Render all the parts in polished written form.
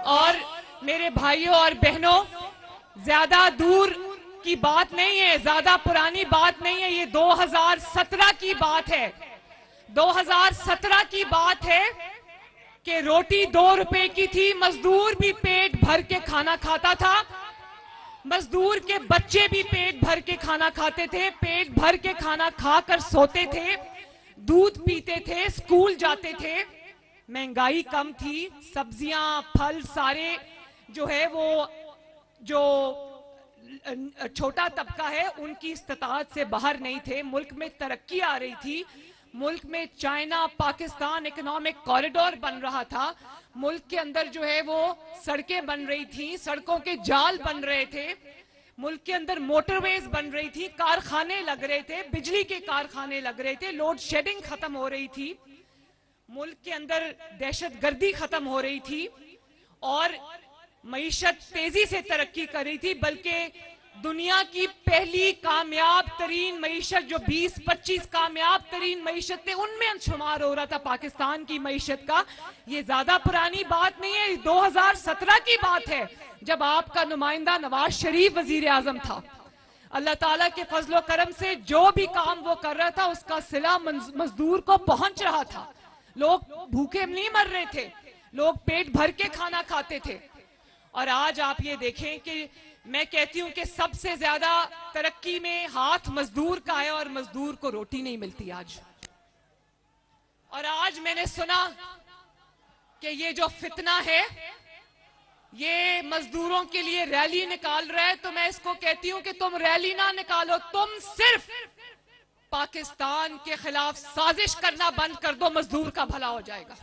और मेरे भाइयों और बहनों, ज्यादा दूर की बात नहीं है, ज्यादा पुरानी बात नहीं है, ये 2017 की बात है। 2017 की बात है कि रोटी 2 रुपए की थी, मजदूर भी पेट भर के खाना खाता था, मजदूर के बच्चे भी पेट भर के खाना खाते थे, पेट भर के खाना खाकर सोते थे, दूध पीते थे, स्कूल जाते थे। महंगाई कम थी, सब्जियां फल सारे जो है वो जो छोटा तबका है उनकी इस्तात से बाहर नहीं थे। मुल्क में तरक्की आ रही थी, मुल्क में चाइना पाकिस्तान इकोनॉमिक कॉरिडोर बन रहा था, मुल्क के अंदर जो है वो सड़कें बन रही थी, सड़कों के जाल बन रहे थे, मुल्क के अंदर मोटरवेज बन रही थी, कारखाने लग रहे थे, बिजली के कारखाने लग रहे थे, लोड शेडिंग खत्म हो रही थी, मुल्क के अंदर दहशतगर्दी खत्म हो रही थी और मईशत तेजी से तरक्की कर रही थी। बल्कि दुनिया की पहली कामयाब तरीन मईशत जो 20-25 कामयाब तरीन मईशत थे उनमें शुमार हो रहा था पाकिस्तान की मईशत का। ये ज्यादा पुरानी बात नहीं है, 2017 की बात है जब आपका नुमाइंदा नवाज शरीफ वजीर आजम था। अल्लाह ताला के फजलो करम से जो भी काम वो कर रहा था उसका सिला मजदूर को पहुंच रहा था। लोग भूखे नहीं मर रहे थे, लोग पेट भर के खाना खाते थे। और आज आप ये देखें कि मैं कहती हूं कि सबसे ज्यादा तरक्की में हाथ मजदूर का है और मजदूर को रोटी नहीं मिलती आज। और आज मैंने सुना कि ये जो फितना है ये मजदूरों के लिए रैली निकाल रहा है, तो मैं इसको कहती हूं कि तुम रैली ना निकालो, तुम सिर्फ पाकिस्तान के खिलाफ साजिश करना बंद कर दो, मजदूर का भला हो जाएगा।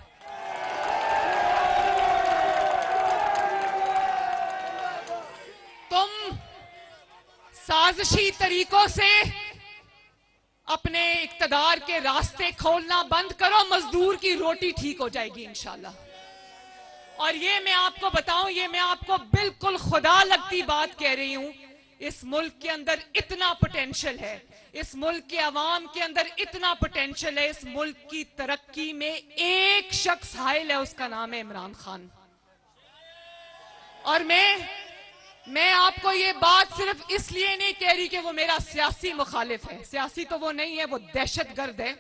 तुम साजिशी तरीकों से अपने इक्तदार के रास्ते खोलना बंद करो, मजदूर की रोटी ठीक हो जाएगी इंशाल्लाह। और ये मैं आपको बताऊं, ये मैं आपको बिल्कुल खुदा लगती बात कह रही हूं, इस मुल्क के अंदर इतना पोटेंशियल है, इस मुल्क के अवाम के अंदर इतना पोटेंशियल है, इस मुल्क की तरक्की में एक शख्स हाइल है, उसका नाम है इमरान खान। और मैं आपको ये बात सिर्फ इसलिए नहीं कह रही कि वो मेरा सियासी मुखालिफ है, सियासी तो वो नहीं है, वो दहशतगर्द है।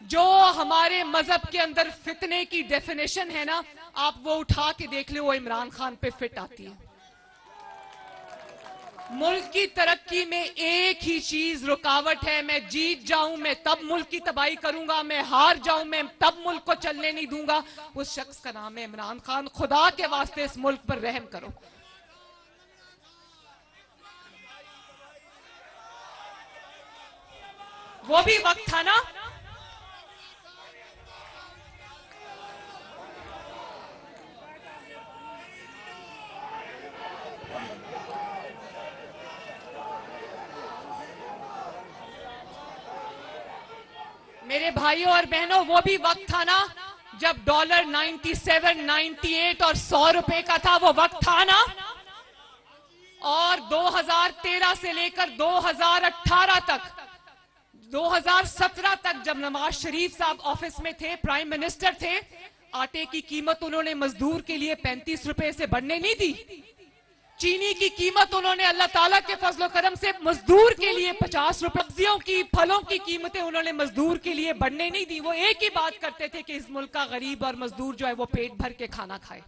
जो हमारे मजहब के अंदर फितने की डेफिनेशन है ना, आप वो उठा के देख लो, वो इमरान खान पे फिट आती है। मुल्क की तरक्की में एक ही चीज रुकावट है, मैं जीत जाऊं मैं तब मुल्क की तबाही करूंगा, मैं हार जाऊं मैं तब मुल्क को चलने नहीं दूंगा। उस शख्स का नाम है इमरान खान। खुदा के वास्ते इस मुल्क पर रहम करो। वो भी वक्त था ना, मेरे भाइयों और बहनों, वो भी वक्त था ना जब डॉलर 97, 98 और 100 रुपए का था, वो वक्त था ना। और 2013 से लेकर 2018 तक, 2017 तक जब नवाज शरीफ साहब ऑफिस में थे, प्राइम मिनिस्टर थे, आटे की कीमत उन्होंने मजदूर के लिए 35 रुपए से बढ़ने नहीं दी। चीनी की कीमत उन्होंने अल्लाह ताला के फजलो करम से मजदूर के लिए 50 रुपए, सब्जियों की फलों की कीमतें उन्होंने मजदूर के लिए बढ़ने नहीं दी। वो एक ही बात करते थे कि इस मुल्क का गरीब और मजदूर जो है वो पेट भर के खाना खाए।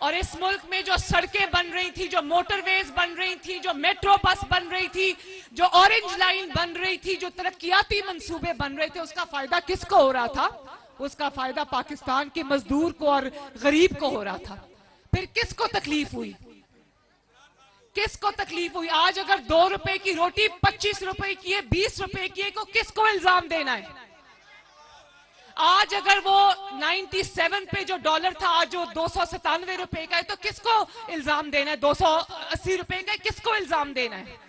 और इस मुल्क में जो सड़कें बन रही थी, जो मोटरवेज बन रही थी, जो मेट्रो बस बन रही थी, जो ऑरेंज लाइन बन रही थी, जो तरक्याती मंसूबे बन रहे थे, उसका फायदा किसको हो रहा था? उसका फायदा पाकिस्तान के मजदूर को और गरीब को हो रहा था। फिर किसको तकलीफ हुई? किसको तकलीफ हुई? आज अगर 2 रुपए की रोटी 25 रुपए की है, 20 रुपए की है, तो किसको इल्जाम देना है? आज अगर वो 97 पे जो डॉलर था, आज जो 297 रुपए का है, तो किसको इल्जाम देना है? 280 रुपए का है, किसको इल्जाम देना है?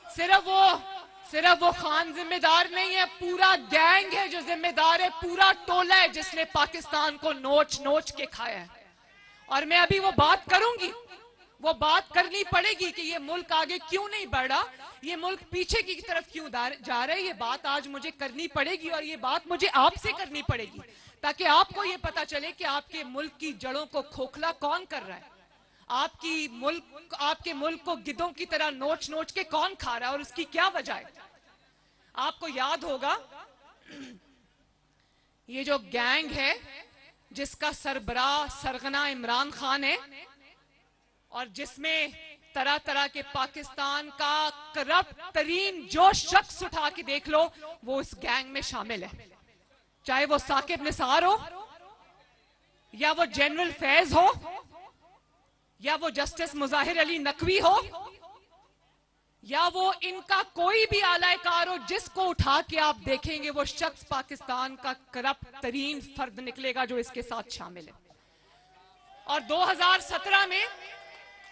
सिर्फ वो खान जिम्मेदार नहीं है, पूरा गैंग है जो जिम्मेदार है, पूरा टोला है जिसने पाकिस्तान को नोच नोच के खाया है। और मैं अभी वो बात करूंगी, वो बात करनी पड़ेगी कि ये मुल्क आगे क्यों नहीं बढ़ रहा, ये मुल्क पीछे की तरफ क्यों जा रहा है। ये बात आज मुझे करनी पड़ेगी और ये बात मुझे आपसे करनी पड़ेगी, ताकि आपको ये पता चले कि आपके मुल्क की जड़ों को खोखला कौन कर रहा है, आपके मुल्क को गिद्धों की तरह नोच नोच के कौन खा रहा है और उसकी क्या वजह है। आपको याद होगा ये जो गैंग है जिसका सरबराह सरगना इमरान खान है और जिसमें तरह तरह के पाकिस्तान का करप्ट तरीन जो शख्स उठा के देख लो वो इस गैंग में शामिल है, चाहे वो साकिब निसार हो या वो जनरल फैज हो या वो जस्टिस मुजाहिर अली नकवी हो या वो इनका कोई भी आलाकार हो, जिसको उठा के आप देखेंगे वो शख्स पाकिस्तान का करप्ट तरीन फर्द निकलेगा जो इसके साथ शामिल है। और 2017 में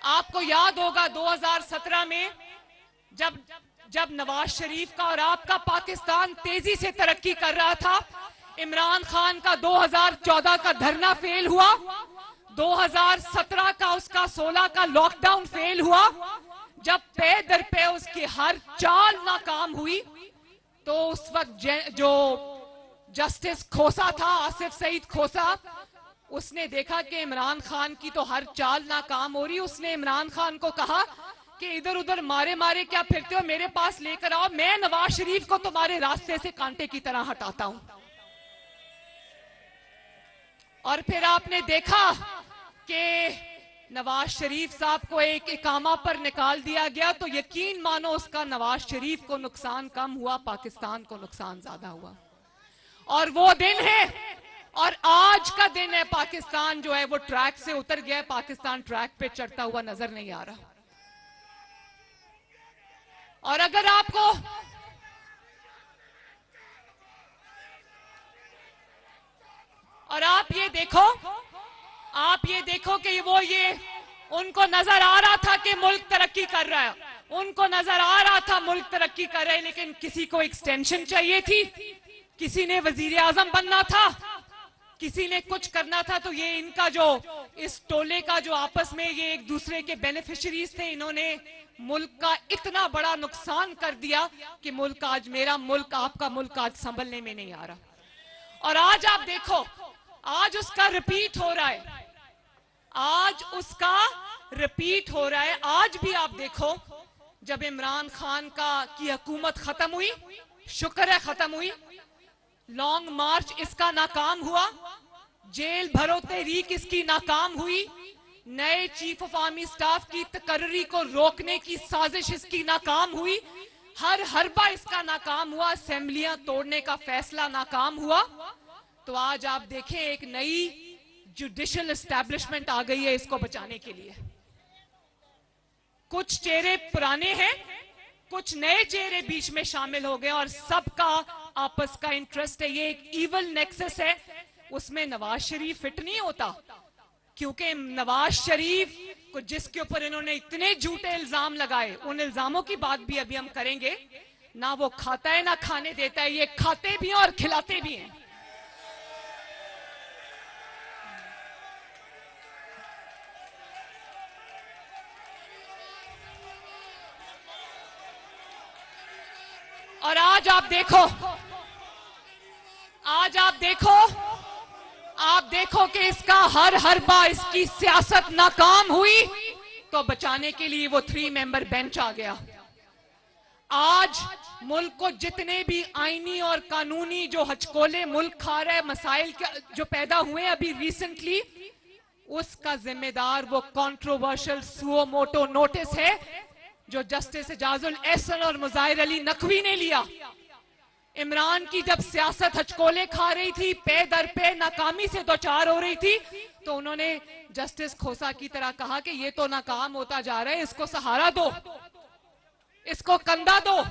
आपको याद होगा 2017 में जब नवाज शरीफ का और आपका पाकिस्तान तेजी से तरक्की कर रहा था, इमरान खान का 2014 का धरना फेल हुआ, 2017 का उसका 16 का लॉकडाउन फेल हुआ, जब पे दर पे उसकी हर चाल नाकाम हुई, तो उस वक्त जो जस्टिस खोसा था, आसिफ सईद खोसा, उसने देखा कि इमरान खान की तो हर चाल नाकाम हो रही। उसने इमरान खान को कहा कि इधर उधर मारे मारे क्या फिरते हो, मेरे पास लेकर आओ, मैं नवाज शरीफ को तुम्हारे रास्ते से कांटे की तरह हटाता हूं। और फिर आपने देखा कि नवाज शरीफ साहब को एक इकामा पर निकाल दिया गया, तो यकीन मानो उसका नवाज शरीफ को नुकसान कम हुआ, पाकिस्तान को नुकसान ज्यादा हुआ। और वो दिन है और आज का दिन है, पाकिस्तान जो है वो ट्रैक से उतर गया है, पाकिस्तान ट्रैक पे चढ़ता हुआ नजर नहीं आ रहा। और अगर आपको और आप ये देखो कि ये उनको नजर आ रहा था कि मुल्क तरक्की कर रहा है, उनको नजर आ रहा था मुल्क तरक्की कर रहा है, लेकिन किसी को एक्सटेंशन चाहिए थी, किसी ने वजीर आजम बनना था, किसी ने कुछ करना था। तो ये इनका जो इस टोले का जो आपस में ये एक दूसरे के बेनिफिशरीज थे, इन्होंने मुल्क का इतना बड़ा नुकसान कर दिया कि मुल्क आज, मेरा मुल्क, आपका मुल्क आज संभलने में नहीं आ रहा। और आज आप देखो, आज उसका रिपीट हो रहा है, आज उसका रिपीट हो रहा है। आज भी आप देखो, जब इमरान खान की हुकूमत खत्म हुई, शुक्र है खत्म हुई, लॉन्ग मार्च इसका नाकाम हुआ, जेल भरो तहरीक इसकी नाकाम हुई, नए चीफ ऑफ आर्मी स्टाफ की तकर्री को रोकने की साजिश इसकी नाकाम हुई, हर हरबा इसका नाकाम हुआ, असेंबलियां तोड़ने का फैसला नाकाम हुआ। तो आज आप देखें एक नई जुडिशियल एस्टैब्लिशमेंट आ गई है इसको बचाने के लिए। कुछ चेहरे पुराने हैं, कुछ नए चेहरे बीच में शामिल हो गए और सबका आपस का इंटरेस्ट है। ये एक इवल नेक्सस है, उसमें नवाज शरीफ फिट नहीं होता, क्योंकि नवाज शरीफ को जिसके ऊपर इन्होंने इतने झूठे इल्जाम लगाए, उन इल्जामों की बात भी अभी हम करेंगे, ना वो खाता है ना खाने देता है, ये खाते भी हैं और खिलाते भी हैं। और आज आप देखो कि इसका हर हरबा, इसकी सियासत नाकाम हुई, तो बचाने के लिए वो 3 मेंबर बेंच आ गया। आज मुल्क को जितने भी आईनी और कानूनी जो हचकोले मुल्क खा रहा है, मसाइल जो पैदा हुए अभी रिसेंटली, उसका जिम्मेदार वो कंट्रोवर्शियल सुओ मोटो नोटिस है जो जस्टिस एजाजुल एहसन और मुजाहिर अली नकवी ने लिया। इमरान की जब सियासत हचकोले खा रही थी, पे दर पे नाकामी से दो चार हो रही थी, तो उन्होंने जस्टिस खोसा की तरह कहा कि ये तो नाकाम होता जा रहा है, इसको सहारा दो, इसको कंधा दो।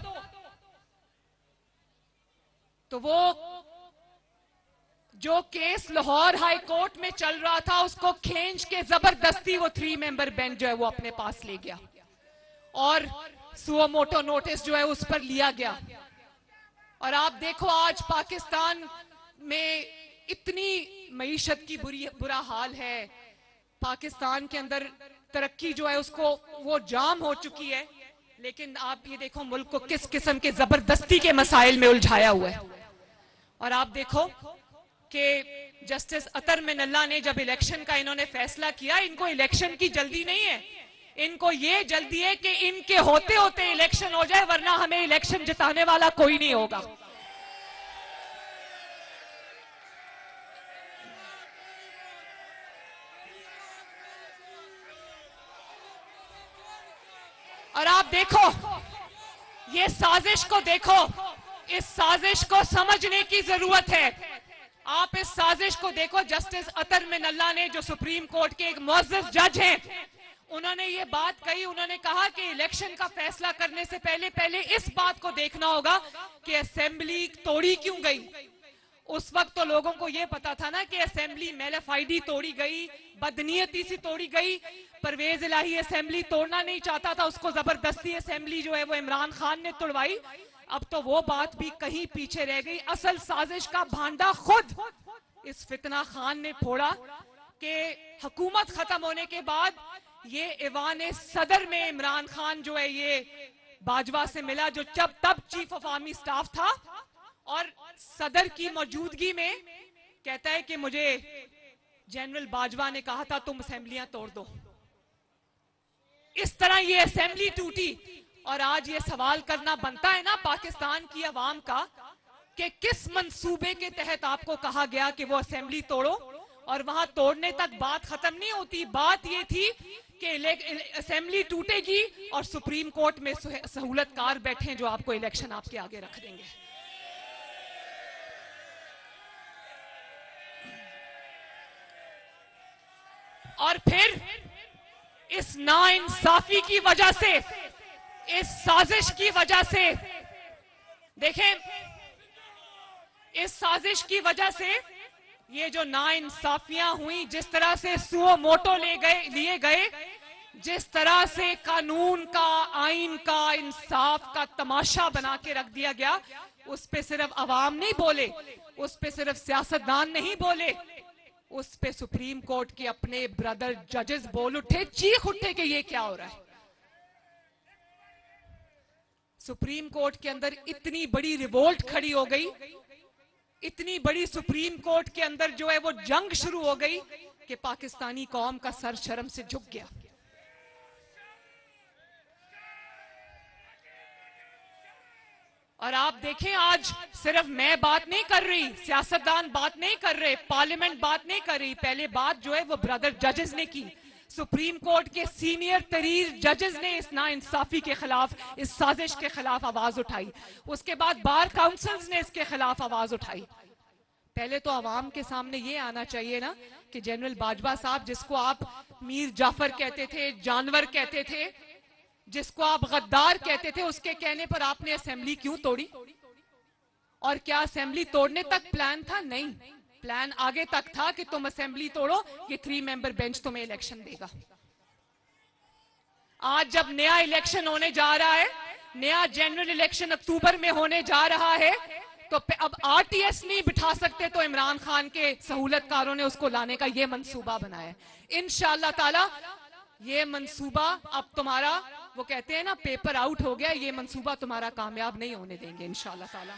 तो वो जो केस लाहौर हाई कोर्ट में चल रहा था, उसको खींच के जबरदस्ती वो 3 मेंबर बेंच जो है वो अपने पास ले गया और सुओ मोटो नोटिस जो है उस पर लिया गया। और आप देखो आज पाकिस्तान में इतनी मईशत की बुरा हाल है, पाकिस्तान के अंदर तरक्की जो है उसको वो जाम हो चुकी है। लेकिन आप ये देखो मुल्क को किस किस्म के जबरदस्ती के मसाइल में उलझाया हुआ है। और आप देखो कि जस्टिस अतर मिनल्ला ने जब इलेक्शन का इन्होंने फैसला किया, इनको इलेक्शन की जल्दी नहीं है, इनको ये जल्दी है कि इनके होते होते इलेक्शन हो जाए, वरना हमें इलेक्शन जिताने वाला कोई नहीं होगा। और आप देखो ये साजिश को देखो, इस साजिश को समझने की जरूरत है। आप इस साजिश को देखो। जस्टिस अतर मिनल्ला ने, जो सुप्रीम कोर्ट के एक मुअज़्ज़ज़ जज हैं, उन्होंने ये बात कही। उन्होंने कहा कि इलेक्शन का फैसला करने से पहले इस बात को देखना होगा कि असेंबली तोड़ी क्यों गई। उस वक्त तो लोगों को यह पता था ना कि असेंबली मेलाफाइडी तोड़ी गई, बदनीयती से तोड़ी गई। परवेज इलाही असेंबली तोड़ना नहीं चाहता था, उसको जबरदस्ती असेंबली जो है वो इमरान खान ने तोड़वाई। अब तो वो बात भी कहीं पीछे रह गई। असल साजिश का भांडा खुद इस फितना खान ने फोड़ा कि हुकूमत खत्म होने के बाद ये ऐवान सदर में इमरान खान जो है ये बाजवा से मिला, जो तब चीफ ऑफ आर्मी स्टाफ था, और सदर की मौजूदगी में कहता है कि मुझे जनरल बाजवा ने कहा था तुम असेंबलियां तोड़ दो। इस तरह ये असेंबली टूटी। और आज ये सवाल करना बनता है ना पाकिस्तान की अवाम का कि किस मंसूबे के तहत आपको कहा गया कि वो असेंबली तोड़ो, और वहां तोड़ने तक बात खत्म नहीं होती। बात ये थी कि असेंबली टूटेगी और सुप्रीम कोर्ट में सहूलतकार बैठे जो आपको इलेक्शन आपके आगे रख देंगे। और फिर इस नाइंसाफी की वजह से, इस साजिश की वजह से, देखें, इस साजिश की वजह से ये जो नाइंसाफियां हुई, जिस तरह से सुओ मोटो लिए गए, जिस तरह से कानून का, आइन का, इंसाफ का तमाशा बना के रख दिया गया, उस पे सिर्फ अवाम नहीं बोले, उस पे सिर्फ सियासतदान नहीं बोले, उस पे सुप्रीम कोर्ट के अपने ब्रदर जजेस बोल उठे, चीख उठे कि ये क्या हो रहा है। सुप्रीम कोर्ट के अंदर इतनी बड़ी रिवोल्ट खड़ी हो गई, इतनी बड़ी सुप्रीम कोर्ट के अंदर जो है वो जंग शुरू हो गई कि पाकिस्तानी कौम का सर शर्म से झुक गया। और आप देखें, आज सिर्फ मैं बात नहीं कर रही, सियासतदान बात नहीं कर रहे, पार्लियामेंट बात नहीं कर रही, पहले बात जो है वो ब्रदर जजेस ने की। सुप्रीम कोर्ट के सीनियर तरीन जजेस ने इस नाइंसाफी के खिलाफ, इस साजिश के खिलाफ आवाज उठाई। उसके बाद बार काउंसिल्स ने इसके खिलाफ आवाज उठाई। पहले तो अवाम के सामने ये आना चाहिए ना कि जनरल बाजवा साहब, जिसको आप मीर जाफर कहते थे, जानवर कहते थे, जिसको आप गद्दार कहते थे, उसके कहने पर आपने असेंबली क्यों तोड़ी? और क्या असेंबली तोड़ने तक प्लान था? नहीं, प्लान आगे तक था कि तुम असेंबली तोड़ो, ये 3 मेंबर बेंच तुम्हें इलेक्शन देगा। आज जब नया इलेक्शन होने जा रहा है, नया जनरल इलेक्शन अक्टूबर में होने जा रहा है, तो अब आरटीएस नहीं बिठा सकते, तो इमरान खान के सहूलतकारों ने उसको लाने का ये मंसूबा बनाया है। इंशाअल्लाह ताला ये मंसूबा अब तुम्हारा, वो कहते हैं ना, पेपर आउट हो गया, ये मंसूबा तुम्हारा कामयाब नहीं होने देंगे इंशाअल्लाह ताला।